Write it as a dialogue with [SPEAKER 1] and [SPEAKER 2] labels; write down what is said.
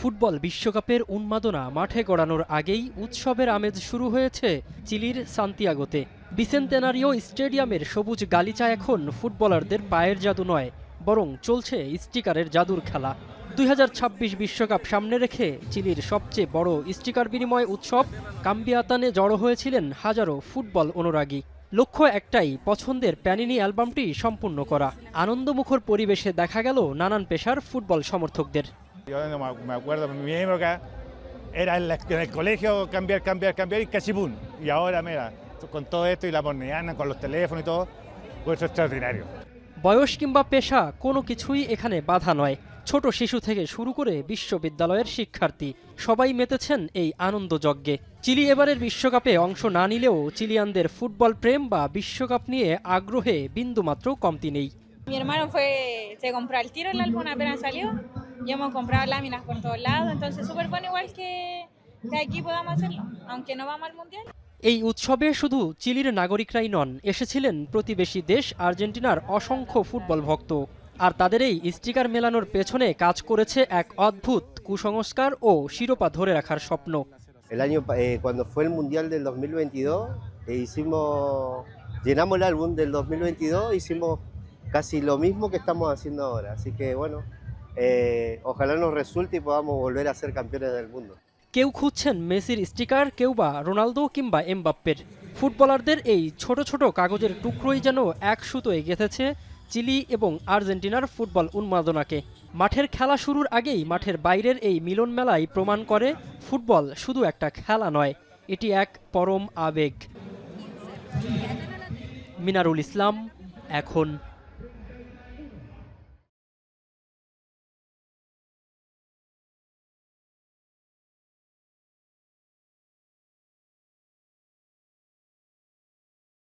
[SPEAKER 1] Football বিশ্বকাপের উন্মাদনা মাঠে গড়ানোর আগেই উৎসবের আমেজ শুরু হয়েছে চিলির সান্তিয়াগোতে। বিসেন্তেনারিও স্টেডিয়ামের সবুজ গালিচা এখন ফুটবলারদের পায়ের জাদু নয়, বরং চলছে স্টিকারের জাদুর খেলা। 2026 বিশ্বকাপ সামনে রেখে চিলির সবচেয়ে বড় স্টিকার বিনিময় উৎসব কাম্বিয়াতানে জড়ো হয়েছিলেন হাজারো ফুটবল অনুরাগী। লক্ষ্য একটাই, পছন্দের প্যানিনি অ্যালবামটি সম্পূর্ণ করা। আনন্দমুখর পরিবেশে দেখা গেল নানান পেশার ফুটবল সমর্থকদের।
[SPEAKER 2] Yo no me acuerdo, en mi época era en el colegio cambiar y cachipún. Y ahora, mira, con todo esto y la moderna, con los teléfonos y todo, pues eso es extraordinario.
[SPEAKER 1] বয়স কিংবা পেশা কোনো কিছুই এখানে বাধা নয়। ছোট শিশু থেকে শুরু করে বিশ্ববিদ্যালয়ের শিক্ষার্থী সবাই মেতেছেন এই আনন্দযজ্ঞে। চিলি এবারের বিশ্বকাপে অংশ না নিলেও চিলিয়ানদের ফুটবল প্রেম বা বিশ্বকাপ নিয়ে আগ্রহে বিন্দুমাত্র কমতি নেই।
[SPEAKER 3] Mi hermano se compró al tiro el álbum apenas salió y hemos comprado láminas por todos lados, entonces súper bueno igual que aquí podamos hacerlo, aunque no vamos al mundial.
[SPEAKER 1] এই উৎসবে শুধু চিলির নাগরিকরাই নন, এসেছিলেন প্রতিবেশী দেশ আর্জেন্টিনার অসংখ্য ফুটবল ভক্ত। আর তাদের এই স্টিকার মেলানোর পেছনে কাজ করেছে এক অদ্ভুত কুসংস্কার ও শিরোপা ধরে রাখার স্বপ্ন।
[SPEAKER 4] Cuando fue el Mundial del 2022, llenamos el álbum del 2022, hicimos casi lo mismo que estamos haciendo ahora. Así que bueno, ojalá nos resulte y podamos volver a ser campeones del mundo.
[SPEAKER 1] কেউ খুঁজছেন মেসির sticker, কেউ বা Ronaldo কিংবা এমবাপ্পের। ফুটবলারদের এই ছোট ছোট কাগজের টুকরোই যেন এক সুতোয় গেঁথেছে চিলি এবং আর্জেন্টিনার ফুটবল উন্মাদনাকে। মাঠের খেলা শুরুর আগেই মাঠের বাইরের এই মিলন মেলাই প্রমাণ করে ফুটবল শুধু একটা খেলা নয়, এটি এক পরম আবেগ। মিনারুল ইসলাম, এখন।